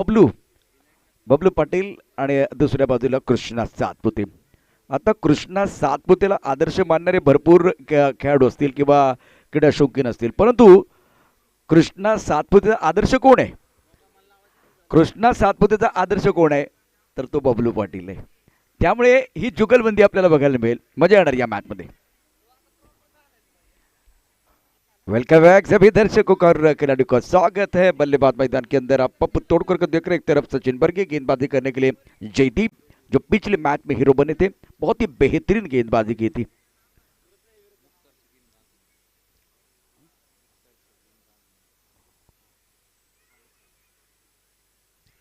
बबलू बबलू पाटील आणि दुसऱ्या बाजूला कृष्णा सातपुते. आता कृष्णा सातपुतेला आदर्श मानणारे भरपूर खेळाडू असतील किंवा क्रीडा शौकीन असतील, परंतु कृष्णा सातपुतेचा आदर्श कोण आहे? कृष्णा सातपुतेचा आदर्श कोण आहे? तर तो बबलू पाटील आहे. त्यामुळे ही जुगलबंदी आपल्याला बघायला मिळेल. मजा येणार या मॅचमध्ये. वेलकम बैक सभी दर्शकों का और खिलाड़ियों का स्वागत है बल्लेबाज मैदान के अंदर. आप पप्पू तोड़कर को देख रहे हैं. एक तरफ सचिन बर्गे गेंदबाजी करने के लिए जयदीप, जो पिछले मैच में हीरो बने थे, बहुत ही बेहतरीन गेंदबाजी की थी.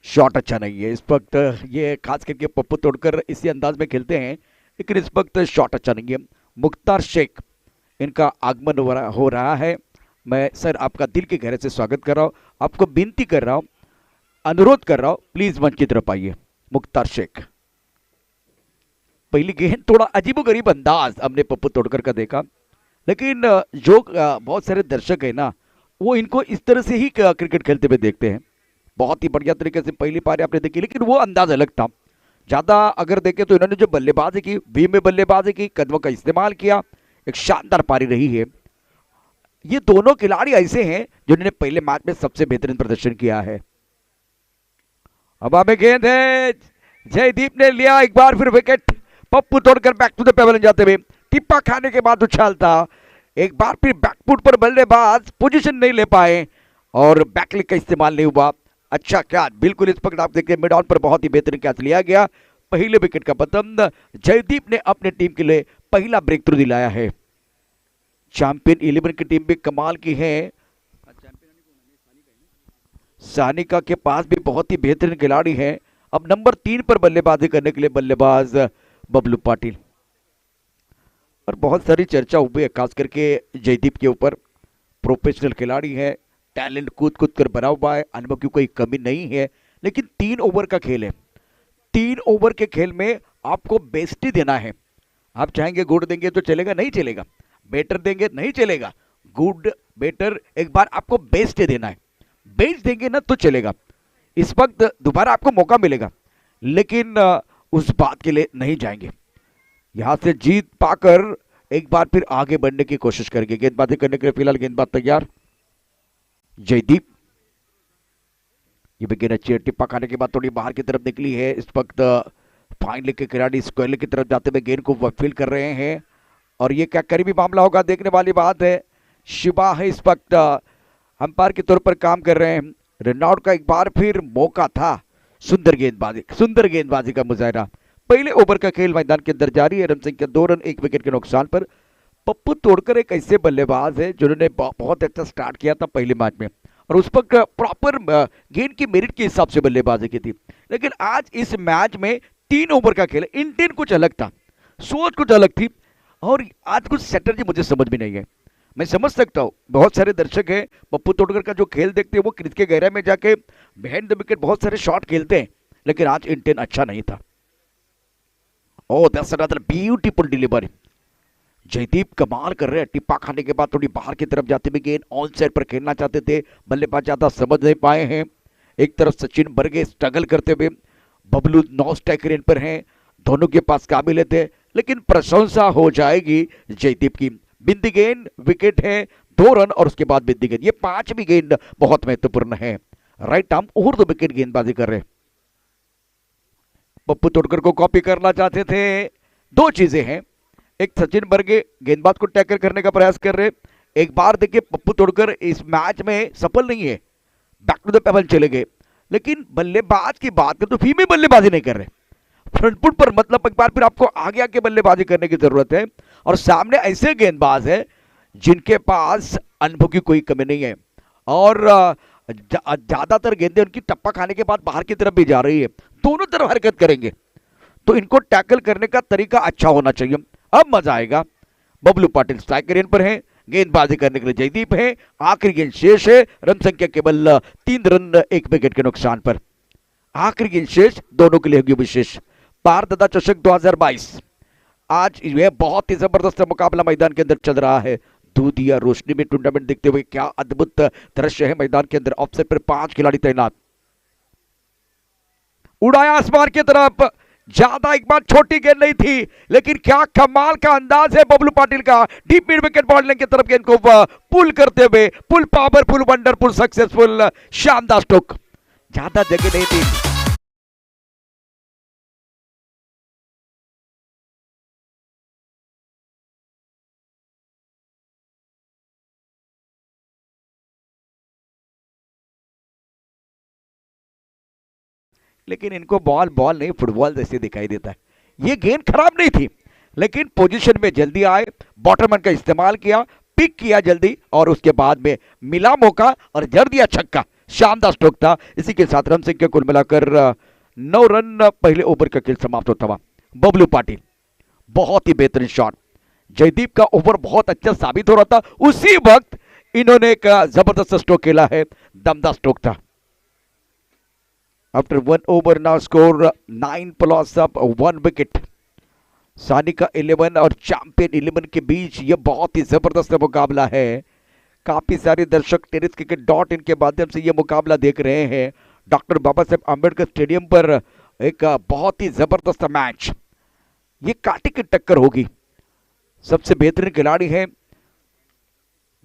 शॉट अच्छा नहीं है इस वक्त. ये खास करके पप्पू तोड़कर इसी अंदाज में खेलते हैं, लेकिन इस वक्त शॉट अच्छा नहीं है. मुख्तार शेख इनका आगमन हो रहा है. मैं सर आपका दिल के गहरे से स्वागत कर रहा हूँ. आपको विनती कर रहा हूँ, अनुरोध कर रहा हूँ, प्लीज मंच की तरफ आइए. मुख्तार शेख. पहली गेंद थोड़ा अजीबोगरीब अंदाज हमने पप्पू तोड़कर का देखा, लेकिन जो बहुत सारे दर्शक है ना, वो इनको इस तरह से ही क्रिकेट खेलते हुए देखते हैं. बहुत ही बढ़िया तरीके से पहली पारी आपने देखी, लेकिन वो अंदाज अलग था. ज्यादा अगर देखें तो इन्होंने जो बल्लेबाजी की, वी में बल्लेबाजी की, कदमों का इस्तेमाल किया, एक शानदार पारी रही है. ये दोनों खिलाड़ी ऐसे हैं जिन्होंने पहले मैच में सबसे बेहतरीन प्रदर्शन किया है. अब हमें गेंद है, जयदीप ने लिया एक बार फिर विकेट. पप्पू तोड़कर बैक टू द पेवेलियन जाते हुए टिप्पा खाने के बाद उछालता, एक बार फिर बैकफुट पर बल्लेबाज पोजीशन नहीं ले पाए और बैकलिक का इस्तेमाल नहीं हुआ. अच्छा कैच, बिल्कुल इस वक्त आप देखिए मिड ऑन पर बहुत ही बेहतरीन कैच लिया गया. पहले विकेट का पतन. जयदीप ने अपने टीम के लिए पहला ब्रेक थ्रू दिलाया है. चैंपियन 11 की टीम भी कमाल की है. सानिका के पास भी बहुत ही बेहतरीन खिलाड़ी है. अब नंबर 3 पर बल्लेबाजी करने के लिए बल्लेबाज बबलू पाटिल. और बहुत सारी चर्चा हुई है खास करके जयदीप के ऊपर. प्रोफेशनल खिलाड़ी है, टैलेंट कूद कूद कर भरा हुआ है, अनुभव की कोई कमी नहीं है, लेकिन 3 ओवर का खेल है. 3 ओवर के खेल में आपको बेस्ट ही देना है. आप चाहेंगे गुड देंगे तो चलेगा? नहीं चलेगा. बेटर देंगे? नहीं चलेगा. गुड बेटर एक बार आपको बेस्ट ही देना है. बेस्ट देंगे ना तो चलेगा. इस वक्त दोबारा आपको मौका मिलेगा, लेकिन उस बात के लिए नहीं जाएंगे. यहां से जीत पाकर एक बार फिर आगे बढ़ने की कोशिश करेंगे. गेंदबाजी करने के लिए फिलहाल गेंदबाज तैयार. जयदीप, ये भी गेंद अच्छी है. टिप्पा खाने के बाद थोड़ी बाहर की तरफ निकली है. इस वक्त फाइन लेग के खिलाड़ी स्क्वायर लेग की तरफ जाते हुए गेंद को फील कर रहे हैं, और ये क्या करीबी मामला होगा, देखने वाली बात है. शिवा है इस वक्त अंपायर के तौर पर काम कर रहे हैं. रनआउट का एक बार फिर मौका था. सुंदर गेंदबाजी का मुजाहरा. पहले ओवर का खेल मैदान के अंदर जारी है. रन संख्या 2 रन 1 विकेट के नुकसान पर. पप्पू तोड़कर एक ऐसे बल्लेबाज है जिन्होंने बहुत अच्छा स्टार्ट किया था पहले मैच में, और उस पर प्रॉपर गेंद की मेरिट के हिसाब से बल्लेबाजी की थी. लेकिन आज इस मैच में 3 ओवर का खेल, इंटेंट कुछ अलग था, सोच कुछ अलग थी, और आज कुछ स्ट्रेटजी मुझे समझ में नहीं है. मैं समझ सकता हूँ बहुत सारे दर्शक हैं, पप्पू तोड़कर का जो खेल देखते हैं वो क्रीज के गहरे में जाके बिहाइंड द विकेट बहुत सारे शॉट खेलते हैं, लेकिन आज इंटेंट अच्छा नहीं था. Oh, that's another beautiful delivery. Jaydeep कमाल कर रहे हैं. टिप्पा खाने के बाद थोड़ी बाहर की तरफ जाते हुए गेंद ऑन साइड पर खेलना चाहते थे, बल्लेबाज ज्यादा समझ नहीं पाए हैं. एक तरफ सचिन बर्गे स्ट्रगल करते हुए, बबलू नौ स्ट्राइक रेंज पर हैं. दोनों के पास काबिलियत है, लेकिन प्रशंसा हो जाएगी जयदीप की. बिंदी गेंद, विकेट है, 2 रन और उसके बाद बिंदी गेंद. ये 5वीं गेंद बहुत महत्वपूर्ण है. Right arm over the wicket गेंदबाजी कर रहे. पप्पू तोड़कर को कॉपी करना चाहते थे. 2 चीजें हैं. एक, सचिन बर्गे गेंदबाज को टैकल करने का प्रयास कर रहे. एक बार देखिए पप्पू तोड़कर इस मैच में सफल नहीं है, बैक टू द पेवेलियन चले गए. लेकिन बल्लेबाज की बात करें तो फीमेल बल्लेबाजी नहीं कर रहे. फ्रंट फुट पर, मतलब एक बार फिर आपको आगे आके बल्लेबाजी करने की जरूरत है, और सामने ऐसे गेंदबाज है जिनके पास अनुभव की कोई कमी नहीं है, और ज्यादातर गेंदें उनकी टप्पा खाने के बाद बाहर की तरफ भी जा रही है. दोनों तरफ हरकत करेंगे तो इनको टैकल करने का तरीका अच्छा होना चाहिए. अब मजा आएगा. बबलू पाटिल स्ट्राइक रेंज पर है, गेंदबाजी करने के लिए जयदीप है. आखिरी गेंद शेष है. रन संख्या केवल 3 रन 1 विकेट के नुकसान पर. आखिरी गेंद शेष, दोनों के लिए होगी विशेष. पारदादा चषक 2022 आज यह बहुत ही जबरदस्त मुकाबला मैदान के अंदर चल रहा है. दूध या रोशनी में टूर्नामेंट देखते हुए क्या अद्भुत दृश्य है मैदान के अंदर. ऑफसाइड पर 5 खिलाड़ी तैनात. उड़ाया आसमान की तरफ, ज्यादा एक बार छोटी गेंद नहीं थी, लेकिन क्या कमाल का अंदाज है बबलू पाटिल का, डीप मिड विकेट बॉलिंग की तरफ गेंद को पुल करते हुए, पुल पावरफुल, वंडरफुल, सक्सेसफुल, शानदार स्ट्रोक, ज्यादा जगह नहीं थी। लेकिन इनको बॉल बॉल नहीं, फुटबॉल जैसे दिखाई देता है। ये गेंद खराब नहीं थी, लेकिन पोजीशन में जल्दी आए, बॉटरमैन का इस्तेमाल किया, पिक किया जल्दी, और उसके बाद में मिला मौका और जड़ दिया छक्का, शानदार स्ट्रोक था। इसी के साथ रन संख्या कुल मिलाकर 9 रन पहले ओवर का खेल समाप्त होता हुआ। बबलू पाटिल बहुत ही बेहतरीन शॉट, जयदीप का ओवर बहुत अच्छा साबित हो रहा था, उसी वक्त इन्होंने एक जबरदस्त स्ट्रोक खेला है, दमदार स्ट्रोक था। After 1 over now score 9 plus up 1 wicket। Sanika 11 और चैंपियन 11 के बीच ये बहुत ही जबरदस्त मुकाबला है। काफी सारे दर्शक टेनिस क्रिकेट .in के माध्यम से ये मुकाबला देख रहे हैं। डॉक्टर बाबा साहेब आम्बेडकर स्टेडियम पर एक बहुत ही जबरदस्त मैच, ये कांटे की टक्कर होगी। सबसे बेहतरीन खिलाड़ी है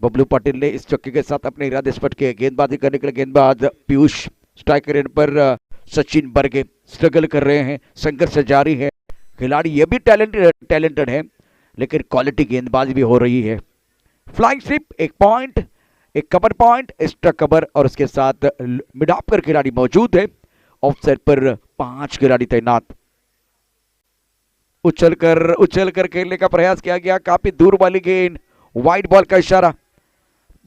बबलू पाटिल ने इस चक्के के साथ अपने इरादे स्पष्ट किए। गेंदबाजी करने के लिए गेंदबाज Piyush, striker in per Sachin Barge struggle कर रहे हैं, संघर्ष जारी है। खिलाड़ी ये भी टैलेंटेड है, लेकिन क्वालिटी गेंदबाजी भी हो रही है। फ्लाइंग स्लिप 1 पॉइंट, एक कवर पॉइंट, एक्स्ट्रा कवर, और उसके साथ मिड ऑफ कर खिलाड़ी मौजूद है। ऑफसाइड पर 5 खिलाड़ी तैनात। उछलकर खेलने का प्रयास किया गया, काफी दूर वाली गेंद, वाइड बॉल का इशारा।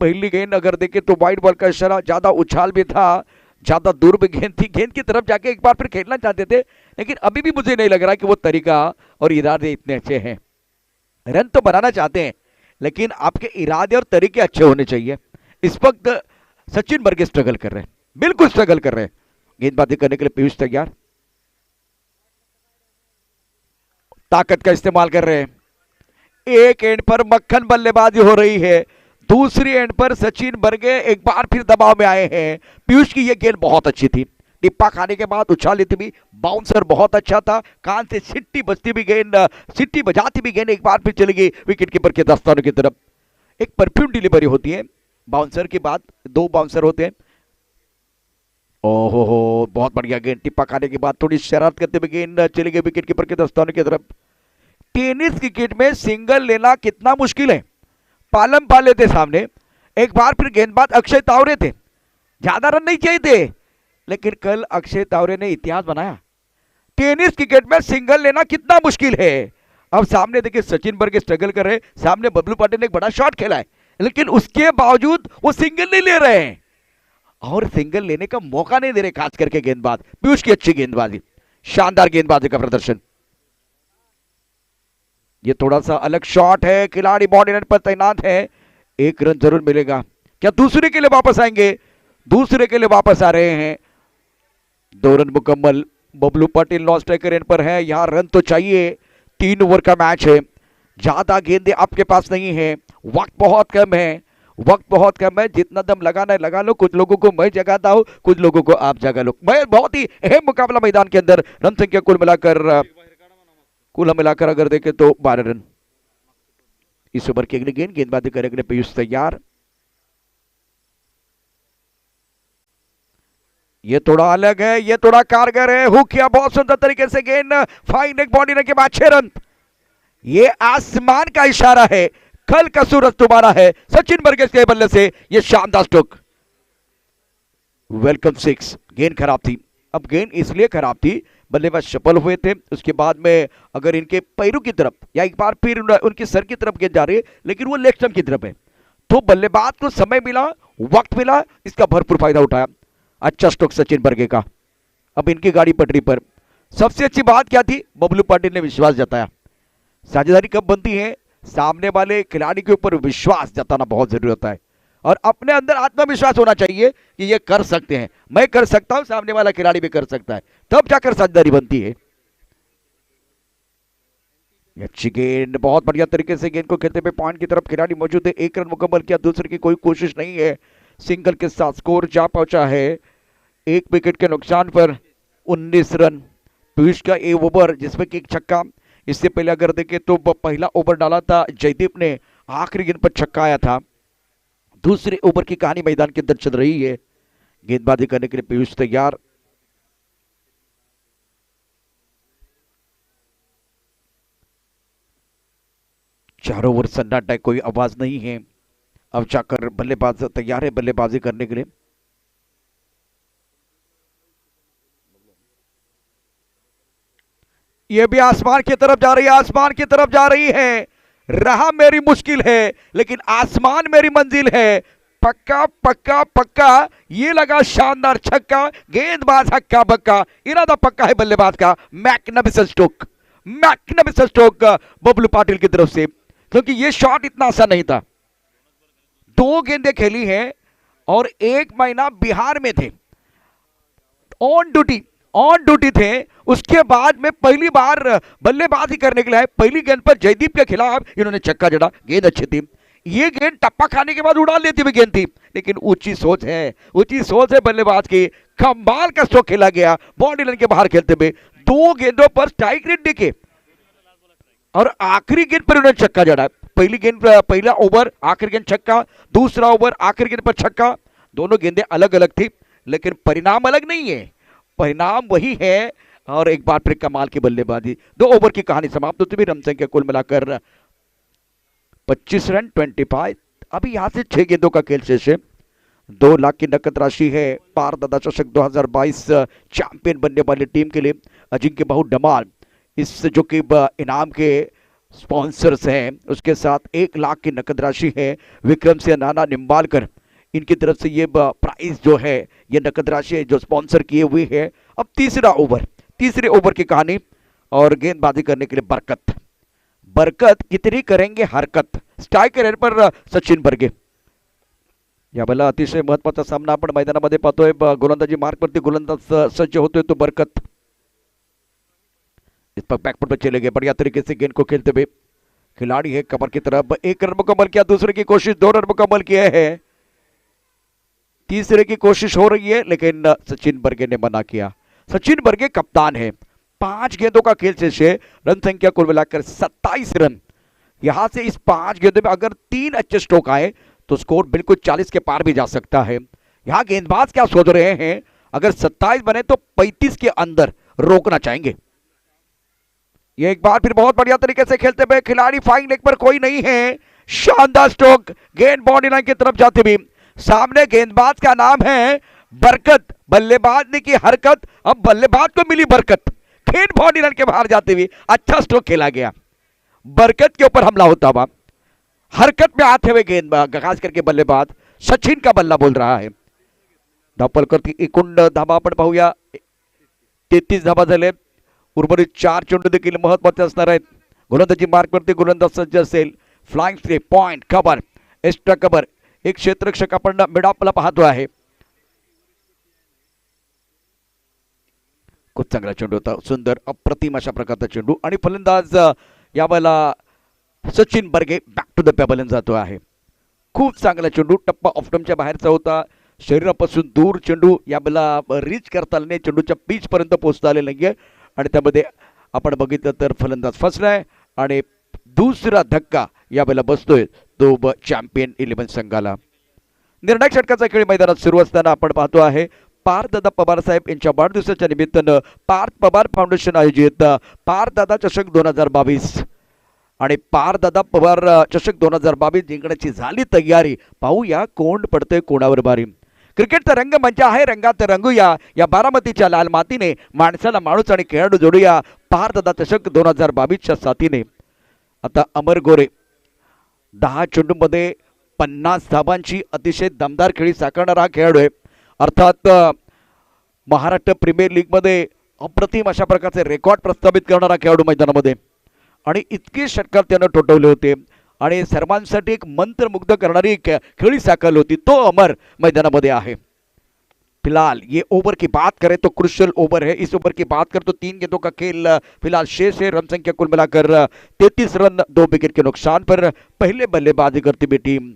पहली गेंद अगर देखें तो वाइड बॉल का इशारा, ज्यादा उछाल भी था, ज्यादा दूर भी गेंद थी, गेंद की तरफ जाके एक बार फिर खेलना चाहते थे, लेकिन अभी भी मुझे नहीं लग रहा कि वो तरीका और इरादे इतने अच्छे हैं। रन तो बनाना चाहते हैं, लेकिन आपके इरादे और तरीके अच्छे होने चाहिए। इस वक्त सचिन बर्गे स्ट्रगल कर रहे हैं, बिल्कुल स्ट्रगल कर रहे हैं। गेंदबाजी करने के लिए पीयूष तैयार, ताकत का इस्तेमाल कर रहे हैं। एक एंड पर मक्खन बल्लेबाजी हो रही है, दूसरी एंड पर सचिन बर्गे एक बार फिर दबाव में आए हैं। पीयूष की यह गेंद बहुत अच्छी थी, टिप्पा खाने के बाद उछाली थी भी, बाउंसर बहुत अच्छा था, कान से सिट्टी बजती भी गेंद, सिट्टी बजाती भी गेंद एक बार फिर चली गई विकेट कीपर के दस्तानों की तरफ। एक परफ्यूम डिलीवरी होती है बाउंसर के बाद, 2 बाउंसर होते हैं। ओहो, बहुत बढ़िया गेंद, टिप्पा खाने के बाद थोड़ी शरारत करते हुए गेंद चली गई विकेट कीपर के दस्तानों की तरफ। टेनिस क्रिकेट में सिंगल लेना कितना मुश्किल है। पालम पाले थे सामने, एक बार फिर गेंदबाज अक्षय तावरे थे, ज्यादा रन नहीं चाहिए थे, लेकिन कल अक्षय तावरे ने इतिहास बनाया। टेनिस क्रिकेट में सिंगल लेना कितना मुश्किल है। अब सामने देखिए सचिन बर्गे स्ट्रगल कर रहे हैं, सामने बबलू पाटिल ने एक बड़ा शॉट खेला है, लेकिन उसके बावजूद वो सिंगल नहीं ले रहे हैं और सिंगल लेने का मौका नहीं दे रहे, खास करके गेंदबाज पीयूष की अच्छी गेंदबाजी, शानदार गेंदबाजी का प्रदर्शन। ये थोड़ा सा अलग शॉट है, खिलाड़ी बॉडी लाइन पर तैनात है, 1 रन जरूर मिलेगा। क्या दूसरे के लिए वापस आएंगे? दूसरे के लिए वापस आ रहे हैं। 2 रन मुकम्मल, Bablu Patil non striker end पर है, यहां रन तो चाहिए। 3 ओवर का मैच है, ज्यादा गेंदें आपके पास नहीं है, वक्त बहुत कम है, वक्त बहुत कम है, जितना दम लगाना है लगा लो। कुछ लोगों को मैं जगाता हूं, कुछ लोगों को आप जगा लो। मैं बहुत ही अहम मुकाबला मैदान के अंदर, रन संख्या कुल मिलाकर अगर देखें तो 12 रन। इस ओवर की अगली गेंद, गेंदबाजी करेंगे पीयूष तैयार। ये थोड़ा अलग है, ये थोड़ा कारगर है, हुक किया बहुत सुंदर तरीके से गेंद, फाइन एक बॉडी के बाद 6 रन। ये आसमान का इशारा है, कल का सूरज तुम्हारा है, सचिन बर्गे के बल्ले से ये शानदार स्ट्रोक। वेलकम 6। गेंद खराब थी, अब गेंद इसलिए खराब थी, बल्लेबाज सफल हुए थे, उसके बाद में अगर इनके पैरों की तरफ या एक बार फिर उनके सर की तरफ गेंद जा रही है, लेकिन वो लेग स्टंप की तरफ है, तो बल्लेबाज को समय मिला, वक्त मिला, इसका भरपूर फायदा उठाया। अच्छा स्ट्रोक सचिन बर्गे का। अब इनकी गाड़ी पटरी पर। सबसे अच्छी बात क्या थी, बबलू पाटिल ने विश्वास जताया। साझेदारी कब बनती है, सामने वाले खिलाड़ी के ऊपर विश्वास जताना बहुत जरूरी होता है, और अपने अंदर आत्मविश्वास होना चाहिए कि ये कर सकते हैं, मैं कर सकता हूं, सामने वाला खिलाड़ी भी कर सकता है, तब जाकर साझेदारी बनती है। अच्छी गेंद, बहुत बढ़िया तरीके से गेंद को खेलते हुए पॉइंट की तरफ खिलाड़ी मौजूद है। 1 रन मुकम्मल किया, दूसरे की कोई कोशिश नहीं है, सिंगल के साथ स्कोर जा पहुंचा है 1 विकेट के नुकसान पर। 19 रन। पीयूष का ये ओवर जिसमें कि एक छक्का, इससे पहले अगर देखें तो पहला ओवर डाला था जयदीप ने, आखिरी गेंद पर छक्का आया था। दूसरे ओवर की कहानी मैदान के अंदर चल रही है। गेंदबाजी करने के लिए पीयूष तैयार। चारों ओवर सन्नाटा, कोई आवाज नहीं है। अब जाकर बल्लेबाज तैयार है बल्लेबाजी करने के लिए। ये भी आसमान की तरफ जा रही है, आसमान की तरफ जा रही है। राह मेरी मुश्किल है लेकिन आसमान मेरी मंजिल है। पक्का पक्का पक्का, ये लगा शानदार छक्का। गेंदबाज हक्का बक्का, इरादा पक्का है बल्लेबाज का। Magnificent stroke, magnificent stroke Bablu Patil की तरफ से, क्योंकि ये शॉट इतना आसान नहीं था। 2 गेंदें खेली हैं और 1 महीना बिहार में थे, ऑन ड्यूटी थे। उसके बाद में पहली बार बल्लेबाजी करने के लिए, पहली गेंद पर जयदीप के खिलाफ इन्होंने छक्का जड़ा। गेंद अच्छी थी, ये गेंद टप्पा खाने के बाद उड़ा लेती हुई गेंद थी, लेकिन ऊंची सोच है बल्लेबाज की। कमाल का स्ट्रोक खेला गया बॉडी लाइन के बाहर खेलते हुए। 2 गेंदों पर स्ट्राइक रेट देखे और आखिरी गेंद पर उन्होंने छक्का जड़ा। पहला ओवर आखिरी गेंद छक्का, दूसरा ओवर आखिरी गेंद पर छक्का। दोनों गेंदें अलग अलग थी लेकिन परिणाम अलग नहीं है, परिणाम वही है। और एक बार फिर कमाल की बल्लेबाजी। 2 ओवर की कहानी समाप्त होती हुई। रन संख्या कुल मिलाकर 25 रन 25। अभी यहां से 6 गेंदों का खेल शेष है। 2 लाख की नकद राशि है पार दादा चषक 2022 चैंपियन बनने वाली टीम के लिए। अजिंक्य बाहु डमाल इस जो कि इनाम के स्पॉन्सर्स हैं, उसके साथ 1 लाख की नकद राशि है। विक्रम सिंह नाना निम्बालकर इनकी तरफ से ये प्राइज जो है, ये नकद राशि है जो स्पॉन्सर किए हुए है। अब तीसरे ओवर की कहानी और गेंदबाजी करने के लिए बरकत कितनी करेंगे हरकत। स्ट्रायकर पर सचिन बर्गे। या भला अतिशय महत्वाचा सामना आपण मैदानामध्ये पाहतोय। गोलंदाजी मार्कवरती गोलंदाज सज्ज होतोय तो बरकत इस पर बैकफुट पर चले गए, बढ़िया तरीके से गेंद को खेलते हुए। खिलाड़ी है कमर की तरफ, 1 रन मुकम्मल किया, दूसरे की कोशिश 2 रन मुकम्मल किए हैं, तीसरे की कोशिश हो रही है लेकिन सचिन बर्गे ने मना किया। सचिन बर्गे कप्तान है। 5 गेंदों का खेल शेष है। रन संख्या कुल मिलाकर 27 रन। यहां से इस 5 गेंदों में अगर 3 अच्छे स्ट्रोक आए तो स्कोर बिल्कुल 40 के पार भी जा सकता है। यहां गेंदबाज क्या सोच रहे हैं, अगर 27 बने तो 35 के अंदर रोकना चाहेंगे। ये एक बार फिर बहुत बढ़िया तरीके से खेलते हुए खिलाड़ी, फाइन लेग पर कोई नहीं है। शानदार स्ट्रोक, गेंद बाउंड्री लाइन की तरफ जाती हुई। सामने गेंदबाज का नाम है बरकत, बल्लेबाज ने की हरकत, अब बल्लेबाज को मिली बरकत। गेंद बाउंड्री लाइन के बाहर जाते हुए अच्छा स्ट्रोक खेला गया। बरकत के ऊपर हमला होता हुआ, हरकत में आते हुए गेंदबाज, खास करके बल्लेबाज सचिन का बल्ला बोल रहा है। धावपल करती 51 धावा आपण पाहूया। 33 धावा झाले। उर्वरित 4 चेंडू देखील महत्वाचे असणार आहेत। गोलंदाजी मार्कवरती गोलंदाज सज्ज असेल। Flying stray, point, cover, extra cover, एक क्षेत्ररक्षक आपण मिडापला पाहतो आहे। खूप चांगला चेंडू होता, सुंदर अप्रतिम अशा प्रकारचा चेंडू आणि फलंदाज यावेळेला Sachin Barge back to the pavilion जातो आहे। खूप चांगला चेंडू, टप्पा ऑफस्टंपच्या बाहेरचा होता, शरीरापासून दूर चेंडू यावेळेला रीच करता आले नाही, चेंडूच्या पिच पर्यंत पोहोचता आले नाहीये आणि त्यामध्ये आपण बघितलं तर फलंदाज फसलाय आणि दुसरा धक्का यावेळेला बसतोय तो चॅम्पियन 11 संघाला। निर्णायक षटकाचा खेळ मैदानात सुरू असताना आपण पाहतो आहे पार्थदादा पवार साहेब यांच्या वाढदिवसाच्या निमित्तानं पार्थ पवार फाउंडेशन आयोजित पार्थदादा चषक 2022 आणि पार्थदादा पवार चषक 2022 जिंकण्याची झाली तयारी। पाहूया कोण पडतंय कोणावर बारी। क्रिकेटचा रंगमंच आहे, रंगात रंगूया। या बारामतीच्या लाल मातीने माणसाला माणूस आणि खेळाडू जोडूया पार्थदादा चषक 2022च्या साथीने। आता अमर गोरे 10 चेंडूमध्ये 50 धावांची अतिशय दमदार खेळी साकारणारा हा खेळाडू आहे। अर्थात महाराष्ट्र प्रीमियर लीग मध्ये अप्रतिम अशा प्रकारचे रेकॉर्ड प्रस्थापित करणारा खेळाडू मैदानामध्ये आणि इतके षटकार त्यानं ठोठवले होते आणि सर्वांसाठी एक मंत्रमुग्ध करणारी खेळी साकारली होती। तो अमर मैदानामध्ये आहे। फिलहाल ये ओवर की बात करें तो क्रुशियल ओवर है। इस ओवर की बात करें तो 3 गेंदों का खेल फिलहाल शेष है। रन संख्या कुल मिलाकर 33 रन, 2 विकेट के नुकसान पर पहले बल्लेबाजी करती हुई टीम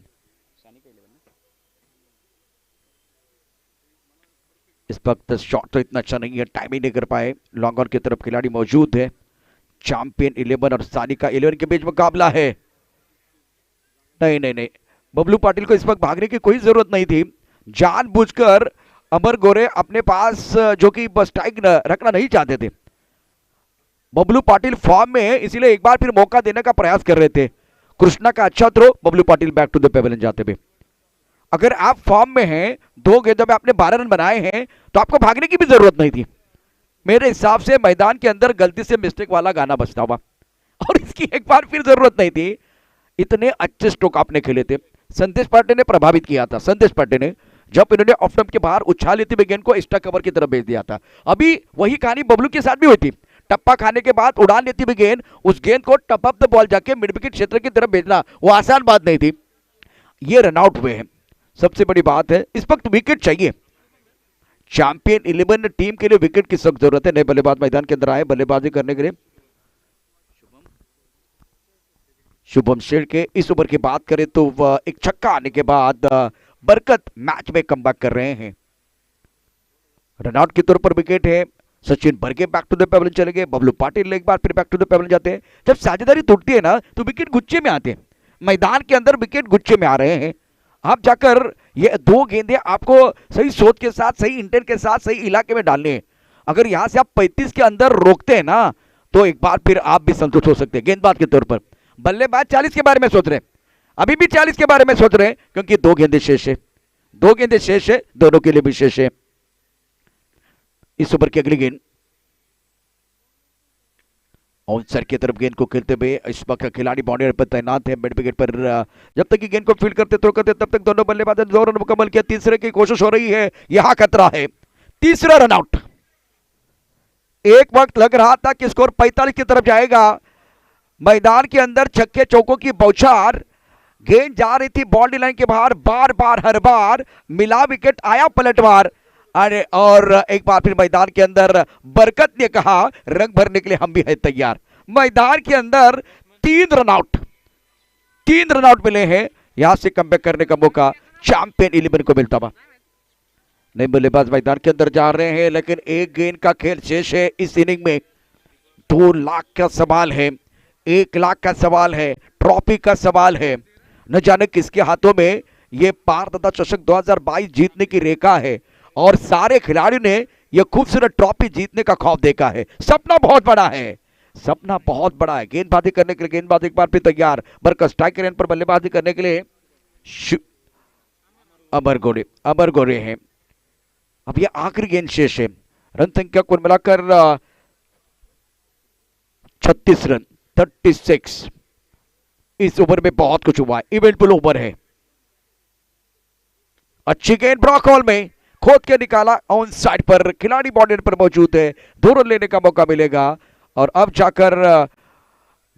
इस वक्त शॉट तो इतना अच्छा नहीं है, टाइमिंग नहीं कर पाए। लॉन्ग ऑन की तरफ खिलाड़ी मौजूद है। चैंपियन 11 और सानिका 11 के बीच मुकाबला है। नहीं नहीं नहीं, बबलू पाटिल को इस वक्त भागने की कोई जरूरत नहीं थी। जानबूझकर अमर गोरे अपने पास जो कि बस स्ट्राइक रखना नहीं चाहते थे। बबलू पाटिल फॉर्म में है, इसीलिए एक बार फिर मौका देने का प्रयास कर रहे थे। कृष्णा का अच्छा throw, Bablu Patil back to the pavilion जाते हुए। अगर आप फॉर्म में हैं, 2 गेंदों में आपने 12 रन बनाए हैं, तो आपको भागने की भी जरूरत नहीं थी। मेरे हिसाब से मैदान के अंदर गलती से मिस्टेक वाला गाना बजता हुआ, और इसकी एक बार फिर जरूरत नहीं थी। इतने अच्छे स्ट्रोक आपने खेले थे। संदेश पांडे ने प्रभावित किया था, संदेश पांडे ने, जब इन्होंने ऑफ स्टंप के बाहर उछाल लेते हुए गेंद को एक्स्ट्रा कवर की तरफ भेज दिया था। अभी वही कहानी बबलू के साथ भी हुई थी। टप्पा खाने के बाद उड़ान लेती हुई गेंद, उस गेंद को टप अप द बॉल जाके मिड विकेट क्षेत्र की तरफ भेजना वो आसान बात नहीं थी। ये रनआउट हुए हैं, सबसे बड़ी बात है इस वक्त विकेट चाहिए। चैंपियन 11 टीम के लिए विकेट की सख्त जरूरत है। नए बल्लेबाज मैदान के अंदर आए बल्लेबाजी करने के लिए। शुभम शेर के इस ओवर की बात करें तो एक छक्का आने के बाद बरकत मैच में कमबैक कर रहे हैं। रनआउट के तौर पर विकेट है। Sachin Barge back to the pavilion चले गए। बबलू पाटिल एक बार फिर बैक टू द पेवेलियन जाते हैं। जब साझेदारी टूटती है ना, तो विकेट गुच्छे में आते हैं। मैदान के अंदर विकेट गुच्छे में आ रहे हैं। आप जाकर ये 2 गेंदें आपको सही सोच के साथ, सही इंटेंट के साथ, सही इलाके में डालने हैं। अगर यहां से आप 35 के अंदर रोकते हैं ना, तो एक बार फिर आप भी संतुष्ट हो सकते हैं गेंदबाज के तौर पर। बल्लेबाज 40 के बारे में सोच रहे हैं, अभी भी 40 के बारे में सोच रहे हैं, क्योंकि 2 गेंदें शेष है। 2 गेंदें शेष है, दोनों के लिए भी शेष है। इस ओवर की अगली गेंद आउटसाइड की तरफ गेंद को खेलते हुए इस वक्त खिलाड़ी बाउंड्री पर तैनात है। मिड विकेट पर जब तक कि गेंद को फील्ड करते थ्रो करते, तब तक दोनों बल्लेबाजों ने 2 रन मुकम्मल किया। तीसरे की कोशिश हो रही है, यहां खतरा है। तीसरा रन आउट। एक वक्त लग रहा था कि स्कोर 45 की तरफ जाएगा। मैदान के अंदर छक्के चौकों की बौछार, गेंद जा रही थी बाउंड्री लाइन के बाहर, बार बार हर बार मिला विकेट, आया पलटवार। अरे और एक बार फिर मैदान के अंदर बरकत ने कहा रंग भरने के लिए हम भी हैं तैयार। मैदान के अंदर 3 रन आउट मिले हैं। यहां से कमबैक करने का मौका चैंपियन 11 को मिलता हुआ। नए बल्लेबाज मैदान के अंदर जा रहे हैं, लेकिन एक गेंद का खेल शेष है इस इनिंग में। 2 लाख का सवाल है, 1 लाख का सवाल है, ट्रॉफी का सवाल है। न जाने किसके हाथों में ये पारदादा चषक 2022 जीतने की रेखा है, और सारे खिलाड़ियों ने यह खूबसूरत ट्रॉफी जीतने का ख्वाब देखा है। सपना बहुत बड़ा है, सपना बहुत बड़ा है। गेंदबाजी करने के लिए गेंदबाज एक बार फिर तैयार। बरकत स्ट्राइक रेंज पर बल्लेबाजी करने के लिए अमर गोरे हैं। अब यह आखिरी गेंद शेष है। रन संख्या कुल मिलाकर 36 रन, 36। इस ओवर में बहुत कुछ हुआ है, इवेंटफुल ओवर है। अच्छी गेंद ब्लॉक हॉल में खोद के निकाला, ऑन साइड पर खिलाड़ी बाउंड्री पर मौजूद है। 2 रन लेने का मौका मिलेगा। और अब जाकर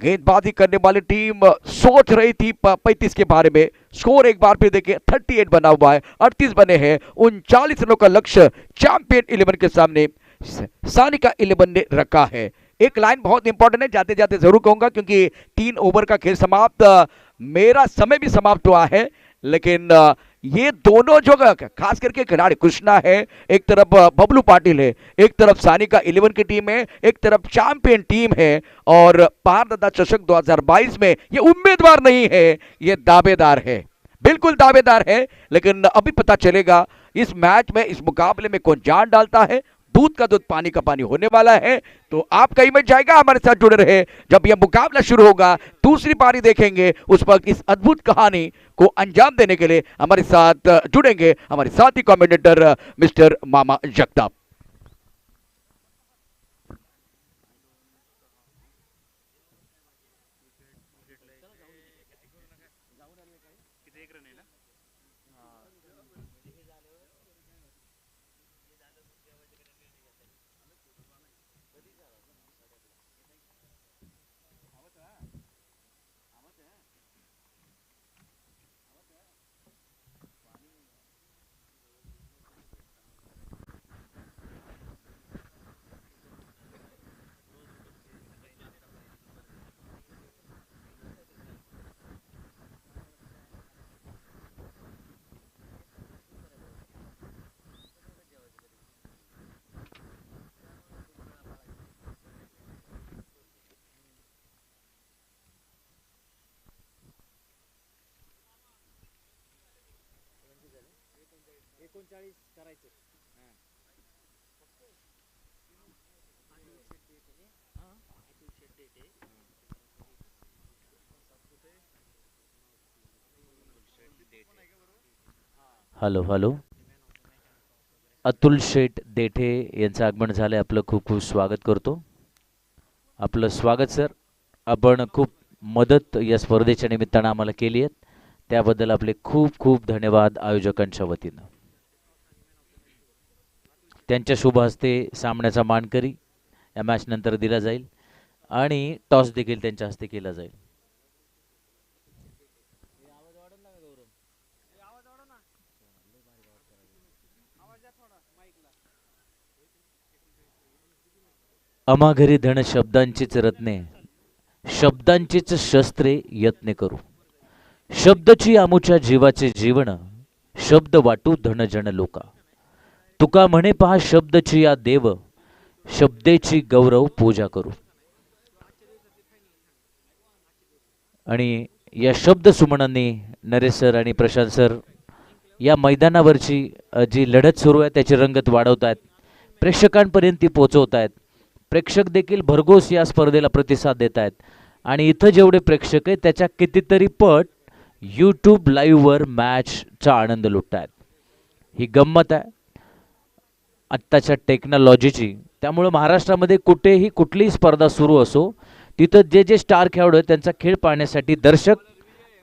गेंदबाजी करने वाली टीम सोच रही थी 35 के बारे में। स्कोर एक बार फिर देखिए 38 बना हुआ है, 38 बने हैं। 39 रनों का लक्ष्य चैंपियन 11 के सामने सानिका 11 ने रखा है। एक लाइन बहुत इंपॉर्टेंट है, जाते जाते जरूर कहूंगा, क्योंकि 3 ओवर का खेल समाप्त, मेरा समय भी समाप्त हुआ है। लेकिन ये दोनों जो खास करके खिलाड़ी, कृष्णा है एक तरफ, बबलू पाटिल है एक तरफ, सानिका 11 की टीम है एक तरफ, चैंपियन टीम है। और पारदादा चषक 2022 में ये उम्मीदवार नहीं है, ये दावेदार है, बिल्कुल दावेदार है। लेकिन अभी पता चलेगा इस मैच में, इस मुकाबले में कौन जान डालता है। दूध का दूध पानी का पानी होने वाला है। तो आप कहीं मत जाएगा, हमारे साथ जुड़े रहे। जब यह मुकाबला शुरू होगा, दूसरी पारी देखेंगे, उस वक्त इस अद्भुत कहानी को अंजाम देने के लिए हमारे साथ जुड़ेंगे हमारे साथी commentator mister Mama Jagtap. Hello hello. Atul Sheth Dethe यांचं आगमन झालंय. आपलं खूप खूप स्वागत करतो. आपलं स्वागत सर. आपण खूप मदत या स्पर्धेच्या निमित्तानं आम्हाला केली आहे, त्याबद्दल आपले खूप खूप धन्यवाद आयोजकांच्या वतीनं. त्यांच्या शुभ हस्ते सामन्याचा मानकरी या मॅच नंतर दिला जाईल आणि टॉस देखील त्यांच्या हस्ते केला जाईल. अमाघरी धन शब्दांचीच रत्ने, शब्दांचीच शस्त्रे यत्ने करू. शब्दची आमुच्या जीवाचे जीवन, शब्द वाटू धन जन लोका. तुका म्हणे पहा शब्दची या देव, शब्देची गौरव पूजा करू. आणि या शब्द सुमनांनी नरेश सर आणि प्रशांत सर या मैदानावरची जी लढत सुरू आहे त्याची रंगत वाढवत आहेत, प्रेक्षकांपर्यंत ती पोहोचवत आहेत. प्रेक्षक देखील भरघोस या स्पर्धेला प्रतिसाद देत आहेत आणि इथं जेवढे प्रेक्षक आहेत त्याच्या कितीतरी पट यूट्यूब लाईव्हवर मॅचचा आनंद लुटत आहेत. ही गंमत आहे आत्ताच्या टेक्नॉलॉजीची. त्यामुळे महाराष्ट्रामध्ये कुठेही कुठलीही स्पर्धा सुरू असो, तिथं जे जे स्टार खेळाडू आहेत त्यांचा खेळ पाहण्यासाठी दर्शक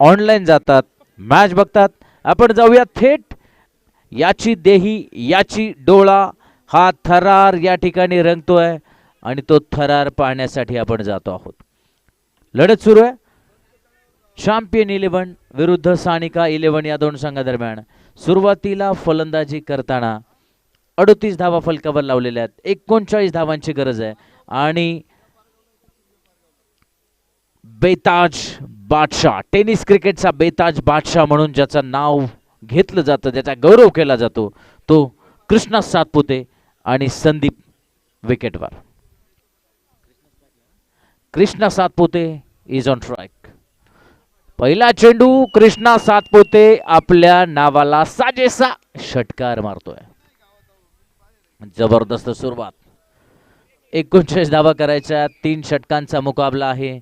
ऑनलाईन जातात, मॅच बघतात. आपण जाऊया थेट याची देही याची डोळा, हा थरार या ठिकाणी रंगतोय आणि तो थरार पाहण्यासाठी आपण जातो आहोत. लढत सुरू आहे चॅम्पियन 11 विरुद्ध सानिका 11 या दोन संघादरम्यान. सुरुवातीला फलंदाजी करताना 38 धावा फलकावर लावलेल्या आहेत. 39 धावांची गरज आहे आणि बेताज बादशाह, टेनिस क्रिकेटचा बेताज बादशाह म्हणून ज्याचं नाव घेतलं जातं, ज्याचा गौरव केला जातो, तो कृष्णा सातपुते आणि संदीप विकेटवर. Krishna Satpute is on strike. पहिला चेंडू कृष्णा सातपुते आपल्या नावाला साजेसा षटकार मारतोय. जबरदस्त सुरुवात. 39 धावा करायच्या, 3 षटकांचा मुकाबला आहे.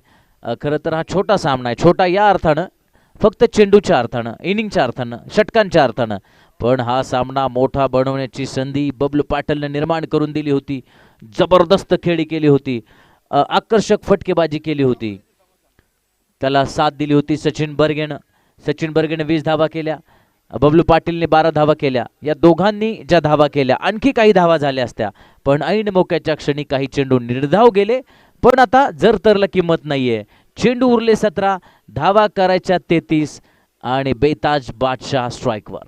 खरं तर हा छोटा सामना आहे, छोटा या अर्थानं फक्त चेंडूच्या अर्थानं, इनिंगच्या अर्थानं, षटकांच्या अर्थानं. पण हा सामना मोठा बनवण्याची संधी बबलू पाटीलने निर्माण करून दिली होती. जबरदस्त खेळी केली होती, आकर्षक फटकेबाजी केली होती. त्याला साथ दिली होती सचिन बर्गेनं. सचिन बर्गेनं 20 धावा केल्या, बबलू पाटीलने 12 धावा केल्या. या दोघांनी ज्या धावा केल्या आणखी काही धावा झाल्या असत्या, पण ऐन मोक्याच्या क्षणी काही चेंडू निर्धाव गेले. पण आता जर तरला किंमत नाहीये. चेंडू उरले 17, धावा करायच्या 33 आणि बेताज बादशाह स्ट्राइकवर.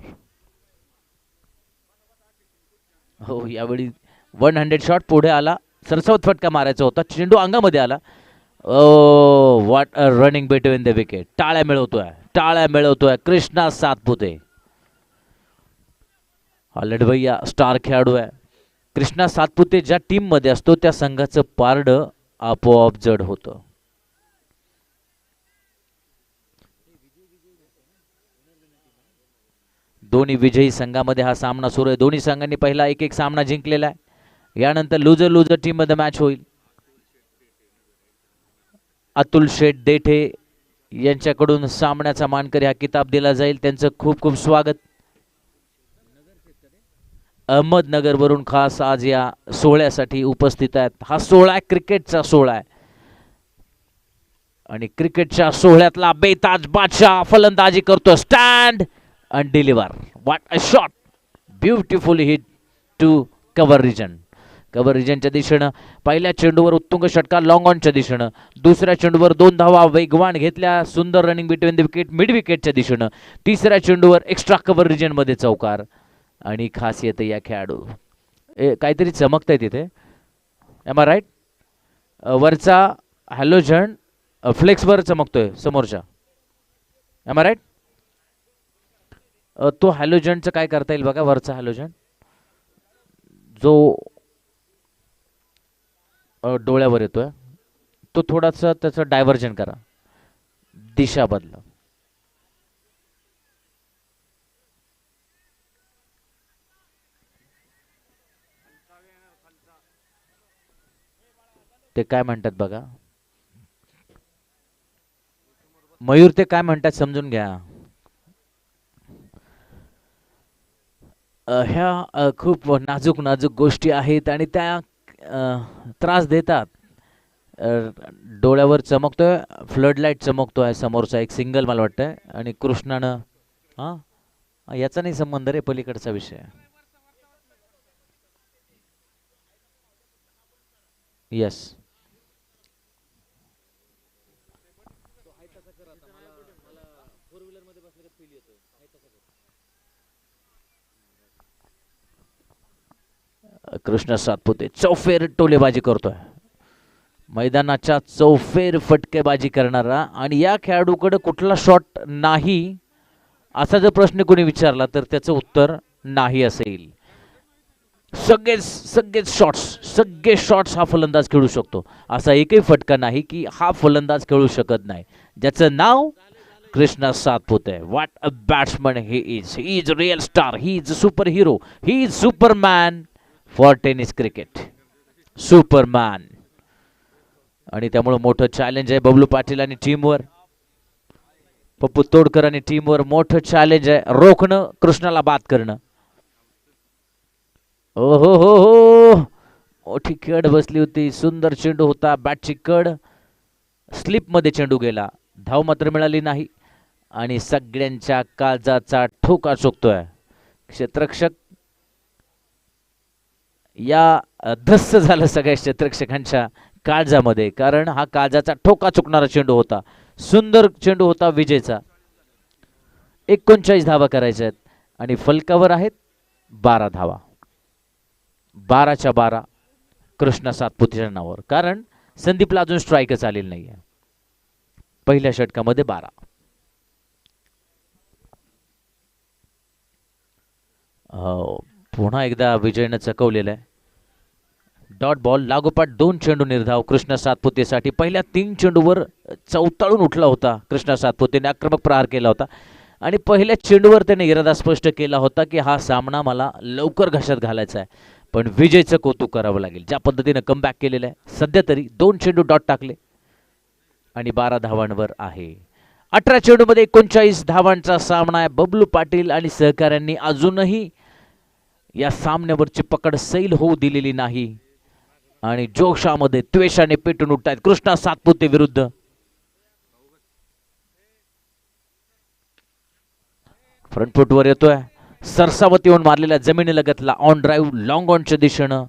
हो, यावेळी 100 शॉट पुढे आला, सरसवत फटका मारायचा होता, चेंडू अंगामध्ये आला. Oh what a running between the wicket. टाळ्या मिळवतोय, टाळ्या मिळवतोय कृष्णा सातपुते. हा लढवय्या स्टार खेळाडू आहे. कृष्णा सातपुते ज्या टीम मध्ये असतो त्या संघाचं पारडं आपोआप जड होतं. दोन्ही विजयी संघामध्ये हा सामना सुरू आहे. दोन्ही संघांनी पहिला एक एक सामना जिंकलेला आहे. यानंतर लुजर लुजर टीम मध्ये मॅच होईल. अतुल शेठ देठे यांच्याकडून सामन्याचा मानकरी हा किताब दिला जाईल. त्यांचं खूप खूप स्वागत. अहमदनगर वरून खास आज या सोहळ्यासाठी उपस्थित आहेत. हा सोहळा क्रिकेटचा सोहळा आहे आणि क्रिकेटच्या सोहळ्यातला बेताज बादशाह फलंदाजी करतो. Stand and deliver. What a shot! Beautifully hit to cover region. Cover रिजनच्या दिशेनं पहिल्या चेंडूवर उत्तुंग षटकार लॉंग ऑनच्या दिशेनं. दुसऱ्या चेंडूवर 2 धावा वेगवान घेतल्या, सुंदर running between the wicket mid विकेटच्या दिशेनं. तिसऱ्या चेंडूवर एक्स्ट्रा कव्हर रिजन मध्ये चौकार. आणि खासियत या खेळाडू काहीतरी चमकतंय तिथे. Am I right? वरचा हॅलोजन फ्लेक्सवर चमकतोय समोरच्या. Am I right? तो हॅलोजनचं काय करता येईल बघा. वरचा हॅलोजन जो डोळ्यावर येतोय तो थोडासा त्याचं डायव्हर्जन करा, दिशा बदला. ते काय म्हणतात बघा. मयूर ते काय म्हणतात समजून घ्या. ह्या खूप नाजूक नाजूक गोष्टी आहेत आणि त्या त्रास देतात. अ, डोळ्यावर चमकतोय, फ्लड लाईट चमकतोय समोरचा एक सिंगल मला वाटतं, आणि कृष्णानं याचा नाही संबंध रे, पलीकडचा विषय. येस. कृष्ण सातपुते चौफेर टोलेबाजी करतोय, मैदानाच्या चौफेर फटकेबाजी करणारा. आणि या खेळाडूकडे कुठला शॉट नाही असा जर प्रश्न कोणी विचारला तर त्याचं उत्तर नाही असेल. सगळे शॉट्स हा फलंदाज खेळू शकतो. असा एकही फटका नाही की हा फलंदाज खेळू शकत नाही. ज्याचं नाव Krishna Satpute. What a batsman he is. He is real star. He is super hero. He is superman for tennis cricket. Superman. आणि त्यामुळे मोठं चॅलेंज आहे बबलू पाटील आणि टीमवर. पप्पू तोडकर आणि टीमवर मोठं चॅलेंज आहे रोखणं, कृष्णाला बाद करणं. ओ हो हो हो, मोठी कड बसली होती. सुंदर चेंडू होता. बॅटची कड स्लिपमध्ये चेंडू गेला. धाव मात्र मिळाली नाही आणि सगळ्यांच्या काळजाचा ठोका चुकतोय. क्षेत्ररक्षक या धस्स झालं सगळ्या क्षेत्ररक्षकांच्या काळजामध्ये, कारण हा काळजाचा ठोका चुकणारा चेंडू होता. सुंदर चेंडू होता विजयचा. 39 धावा करायच्या आहेत आणि फलकावर आहेत 12 धावा. 12च्या 12 कृष्णा सातपुतेच्या नावावर, कारण संदीपला अजून स्ट्राईकच आलेली नाहीये. पहिल्या षटकामध्ये 12. पुन्हा एकदा विजयनं चकवलेलं आहे. डॉट बॉल लागोपाठ 2 चेंडू निर्धाव कृष्णा सातपुतेसाठी. पहिल्या 3 चेंडूवर चौताळून उठला होता कृष्णा सातपुतेने. आक्रमक प्रहार केला होता आणि पहिल्या चेंडूवर त्याने इरादा स्पष्ट केला होता की हा सामना मला लवकर घशात घालायचा आहे. पण विजयचं कौतुक करावं लागेल ज्या पद्धतीनं कमबॅक केलेलं आहे. सध्या तरी 2 चेंडू डॉट टाकले आणि 12 धावांवर आहे. 18 चेंडूमध्ये 39 धावांचा सामना आहे. बबलू पाटील आणि सहकाऱ्यांनी अजूनही या सामन्यावरची पकड सैल होऊ दिलेली नाही आणि जोशामध्ये त्वेषाने पेटून उठतायत कृष्णा सातपुते विरुद्ध. फ्रंट फुटवर येतोय, सरसावत येऊन मारलेल्या जमिनीलगतला ऑन ड्राईव्ह लॉंग ऑनच्या दिशेनं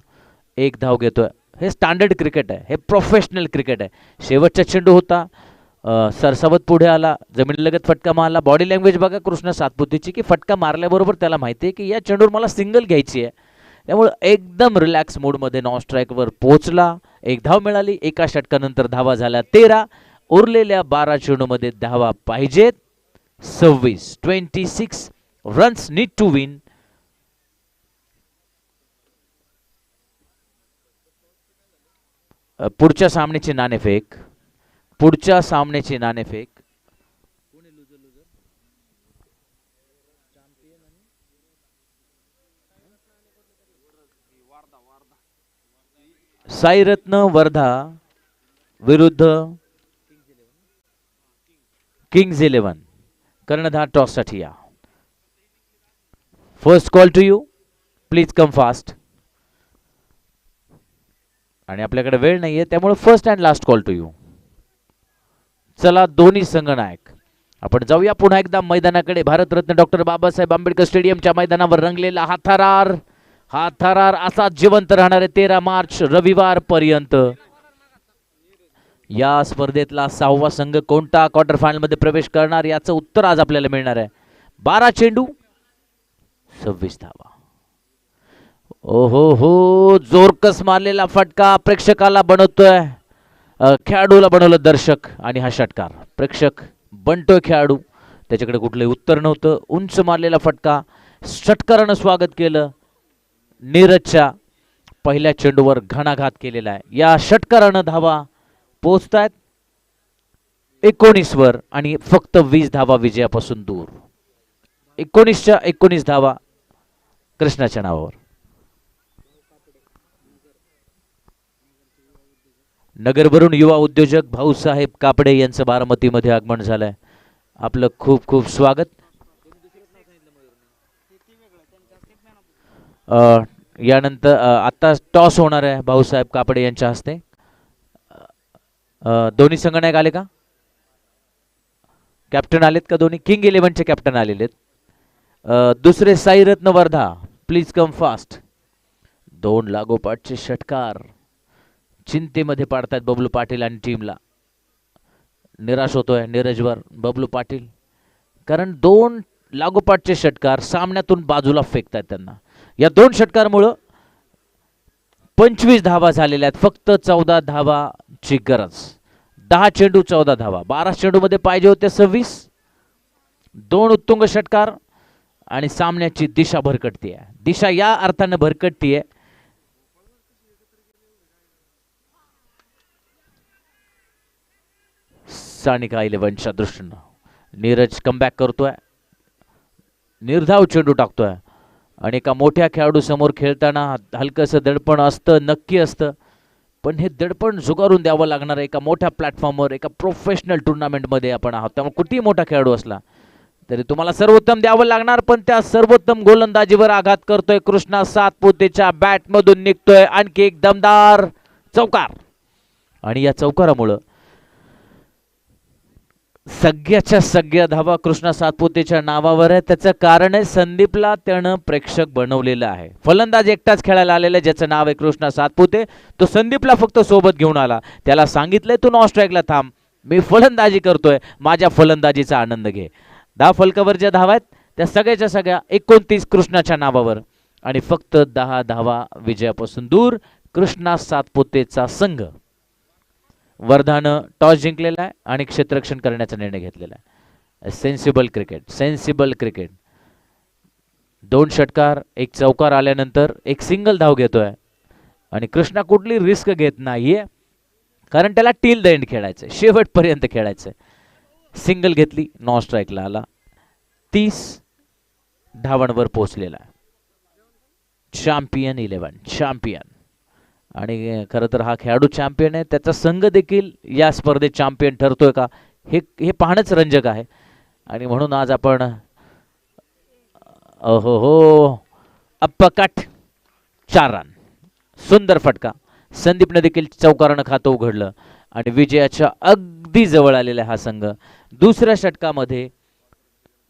1 धाव घेतोय. हे स्टँडर्ड क्रिकेट आहे, हे प्रोफेशनल क्रिकेट आहे. शेवटचा चेंडू होता, सरसावत पुढे आला, जमिनीलगत फटका मारला. बॉडी लँग्वेज बघा कृष्णा सातपुतेची की फटका मारल्याबरोबर त्याला माहिती आहे की या चेंडूवर मला सिंगल घ्यायची आहे. त्यामुळे एकदम रिलॅक्स मूडमध्ये नॉन स्ट्राईकवर पोहोचला. 1 धाव मिळाली. एका षटकानंतर धावा झाल्या 13. उरलेल्या 12 चेंडूमध्ये धावा पाहिजेत 26. 26 रन्स नीड टू विन. पुढच्या सामन्याचे नाणेफेक. पुढच्या सामन्याचे नाणेफेक. साईरत्न वर्धा विरुद्ध किंग्ज 11. कर्णधार टॉससाठी या. First call to you, please come fast. आणि आपल्याकडे वेळ नाहीये त्यामुळे first and last call to you. चला दोन्ही संघनायक आपण जाऊया पुन्हा एकदा मैदानाकडे. भारतरत्न डॉक्टर बाबासाहेब आंबेडकर स्टेडियमच्या मैदानावर रंगलेला हा थरार, हा थरार असा जिवंत राहणार आहे 13 मार्च रविवार पर्यंत. या स्पर्धेतला 6वा संघ कोणता क्वार्टर फायनल मध्ये प्रवेश करणार याचं उत्तर आज आपल्याला मिळणार आहे. 12 चेंडू 26 धावा. ओहो हो, जोरकस मारलेला फटका प्रेक्षकाला बनवतोय, खेळाडूला बनवलं दर्शक. आणि हा षटकार प्रेक्षक बनतोय खेळाडू. त्याच्याकडे कुठलंही उत्तर नव्हतं. उंच मारलेला फटका, षटकारानं स्वागत केलं. नीरजच्या पहिल्या चेंडूवर घणाघात केलेला आहे. या षटकारानं धावा पोहोचतायत 19 वर आणि फक्त 20 धावा विजयापासून दूर. 19च्या 19 धावा कृष्णाच्या नावावर. नगरवरून युवा उद्योजक भाऊसाहेब कापडे यांचं बारामतीमध्ये आगमन झालंय. आपलं खूप खूप स्वागत. यानंतर आता टॉस होणार आहे भाऊसाहेब कापडे यांच्या हस्ते. दोन्ही संघ नायक आले का? कॅप्टन आलेत का? दोन्ही किंग 11चे कॅप्टन आलेले आहेत. दुसरे साईरत्न वर्धा, प्लीज कम फास्ट. दोन लागोपाठचे षटकार चिंतेमध्ये पाडतायत बबलू पाटील आणि टीमला. निराश होतोय नीरजवर बबलू पाटील, कारण दोन लागोपाठचे षटकार सामन्यातून बाजूला फेकतायत त्यांना. या दोन षटकारामुळं 25 धावा झालेल्या आहेत. फक्त 14 धावाची गरज. 10 चेंडू 14 धावा. 12 चेंडूमध्ये पाहिजे होते 26. दोन उत्तुंग षटकार आणि सामन्याची दिशा भरकटतीये. दिशा या अर्थानं भरकटतीये सानिका 11च्या दृष्टीनं. नीरज कमबॅक करतोय, निर्धाव चेंडू टाकतोय आणि एका मोठ्या खेळाडू समोर खेळताना हलकंसं दडपण असतं, नक्की असतं, पण हे दडपण झुगारून द्यावं लागणार एका मोठ्या प्लॅटफॉर्मवर, एका प्रोफेशनल टुर्नामेंटमध्ये आपण आहोत. त्यामुळे कुठेही मोठा खेळाडू असला तरी तुम्हाला सर्वोत्तम द्यावं लागणार. पण त्या सर्वोत्तम गोलंदाजीवर आघात करतोय कृष्णा सातपुतेच्या बॅटमधून निघतोय आणखी एक दमदार चौकार. आणि या चौकारामुळं सगळ्याच्या सगळ्या धावा कृष्णा सातपुतेच्या नावावर आहे. त्याचं कारण आहे संदीपला त्यानं प्रेक्षक बनवलेलं आहे. फलंदाज एकटाच खेळायला आलेला ज्याचं नाव आहे कृष्णा सातपुते, तो संदीपला फक्त सोबत घेऊन आला. त्याला सांगितलंय तू नॉन स्ट्राईकला थांब, मी फलंदाजी करतोय, माझ्या फलंदाजीचा आनंद घे. 10 फलकावर ज्या धावा आहेत त्या सगळ्याच्या सगळ्या 29 कृष्णाच्या नावावर आणि फक्त 10 धावा विजयापासून दूर कृष्णा सातपुतेचा संघ. वर्धानं टॉस जिंकलेला आहे आणि क्षेत्ररक्षण करण्याचा निर्णय घेतलेला आहे. Sensible cricket, sensible cricket. 2 षटकार, एक चौकार आल्यानंतर एक सिंगल धाव घेतोय आणि कृष्णा कुठली रिस्क घेत नाहीये, कारण त्याला टिल द एंड खेळायचंय, शेवटपर्यंत खेळायचंय. सिंगल घेतली, नॉन स्ट्राईकला आला, 30 धावांवर पोहोचलेला आहे. Champion 11, champion. आणि खरं तर हा खेळाडू चॅम्पियन आहे, त्याचा संघ देखील या स्पर्धेत चॅम्पियन ठरतोय का हे पाहणंच रंजक आहे. आणि म्हणून आज आपण हो अप्पकट 4 रन, सुंदर फटका. संदीपने देखील चौकारानं खातं उघडलं आणि विजयाच्या अगदी जवळ आलेला हा संघ. दुसऱ्या षटकामध्ये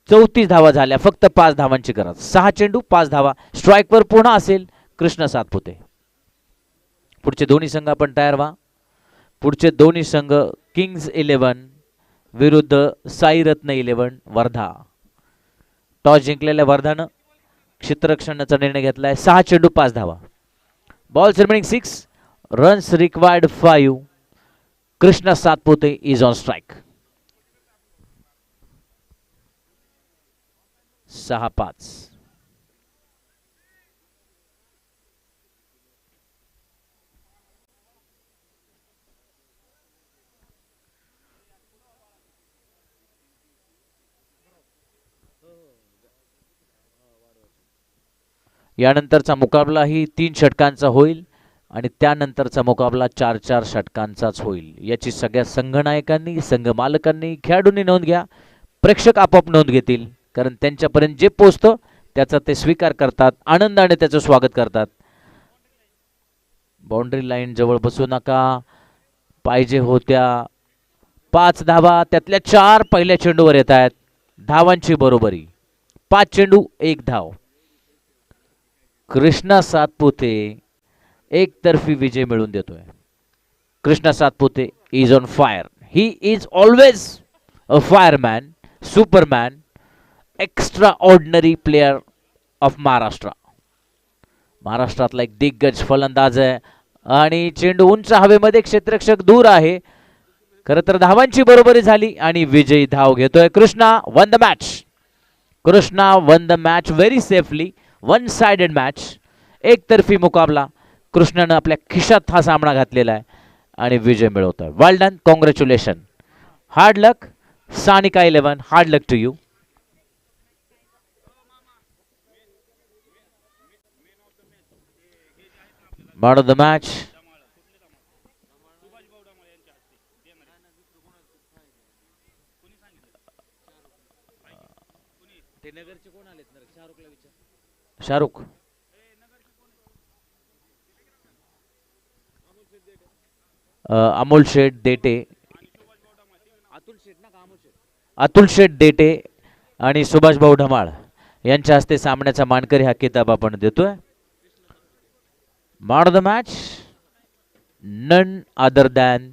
34 धावा झाल्या, फक्त 5 धावांची गरज. 6 चेंडू 5 धावा. स्ट्राईकवर पुन्हा असेल कृष्णा सातपुते. पुढचे दोन्ही संघ आपण तयार व्हा. पुढचे दोन्ही संघ किंग्स 11 विरुद्ध साईरत्न 11 वर्धा. टॉस जिंकलेल्या वर्धानं क्षेत्ररक्षणाचा निर्णय घेतलाय. 6 चेंडू 5 धावा. Balls remaining 6, runs required 5. Krishna Satpute is on strike. 6-5. यानंतरचा मुकाबलाही 3 षटकांचा होईल आणि त्यानंतरचा मुकाबला 4-4 षटकांचाच होईल. याची सगळ्या संघनायकांनी, संघ मालकांनी, खेळाडूंनी नोंद घ्या. प्रेक्षक आपोआप नोंद घेतील, कारण त्यांच्यापर्यंत जे पोहोचतं त्याचा ते स्वीकार करतात, आनंदाने त्याचं स्वागत करतात. बाउंड्री लाईन जवळ बसू नका. पाहिजे होत्या 5 धावा, त्यातल्या 4 पहिल्या चेंडूवर येत आहेत. धावांची बरोबरी. 5 चेंडू 1 धाव. कृष्णा सातपुते एकतर्फी विजय मिळवून देतोय. Krishna Satpute is on fire. He is always a fireman, Superman, extra ordinary player of Maharashtra. महाराष्ट्रातला एक दिग्गज फलंदाज आहे आणि चेंडू उंच हवेमध्ये, क्षेत्ररक्षक दूर आहे. खरं तर धावांची बरोबरी झाली आणि विजयी धाव घेतोय Krishna. One the match. Krishna one the match very safely. One sided match, एकतर्फी मुकाबला. कृष्णानं आपल्या खिशात हा सामना घातलेला आहे आणि विजय मिळवतोय. Well done, congratulation. Hard luck Sanika 11, hard luck to you. Man of the match Shahrukh. Amol Sheth Dete, Atul Sheth Dete आणि सुभाष भाऊ ढमाळ यांच्या हस्ते सामन्याचा मानकरी हा किताब आपण देतोय. Man of the match none other than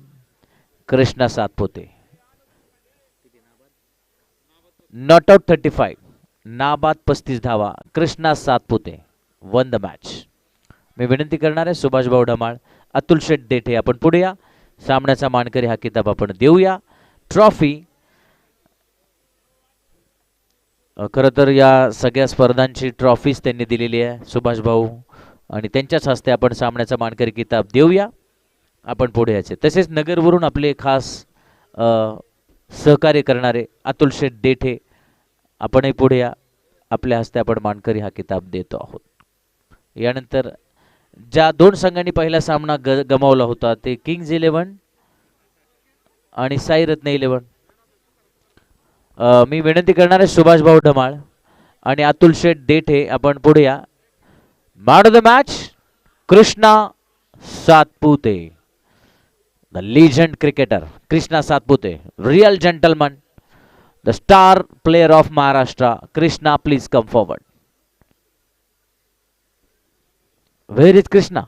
Krishna Satpute. Not out 35, नाबाद 35 धावा, Krishna Satpute won the match. मी विनंती करणार आहे सुभाष भाऊ ढमाळ, अतुल शेठ देठे आपण पुढे या. सामन्याचा मानकरी हा किताब आपण देऊया. ट्रॉफी खरं तर या सगळ्या स्पर्धांची ट्रॉफीज त्यांनी दिलेली आहे सुभाष भाऊ, आणि त्यांच्याच हस्ते आपण सामन्याचा मानकरी किताब देऊया. आपण पुढे यायचे. तसेच नगरवरून आपले खास सहकार्य करणारे अतुल शेठ देठे आपणही पुढे या. आपल्या हस्ते आपण मानकरी हा किताब देतो आहोत. यानंतर ज्या दोन संघांनी पहिला सामना गमावला होता ते किंग्ज 11 आणि साईरत्न 11. मी विनंती करणार आहे सुभाष भाऊ ढमाळ आणि अतुल शेठ देठे आपण पुढे या. Man of the match Krishna Satpute, the legend cricketer Krishna Satpute, real gentleman, the star player of Maharashtra. Krishna please come forward. Where is Krishna?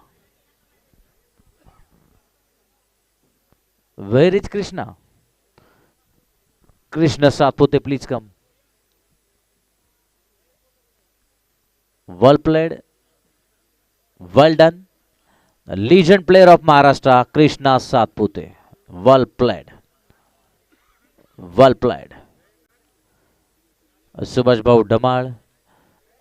Where is Krishna? Krishna Satpute, please come. Well played. Well done. The legend player of Maharashtra, Krishna Satpute. Well played. Well played. Subhash भाऊ ढमाळ,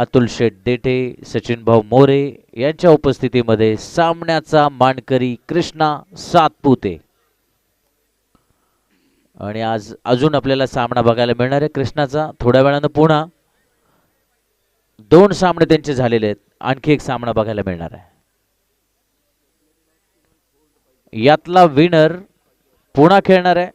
अतुल शेठ देठे, सचिन भाऊ मोरे यांच्या उपस्थितीमध्ये सामन्याचा मानकरी कृष्णा सातपुते. आणि आज अजून आपल्याला सामना बघायला मिळणार आहे कृष्णाचा. थोड्या वेळानं पुन्हा 2 सामने त्यांचे झालेले आहेत, आणखी एक सामना बघायला मिळणार आहे. यातला विनर पुन्हा खेळणार आहे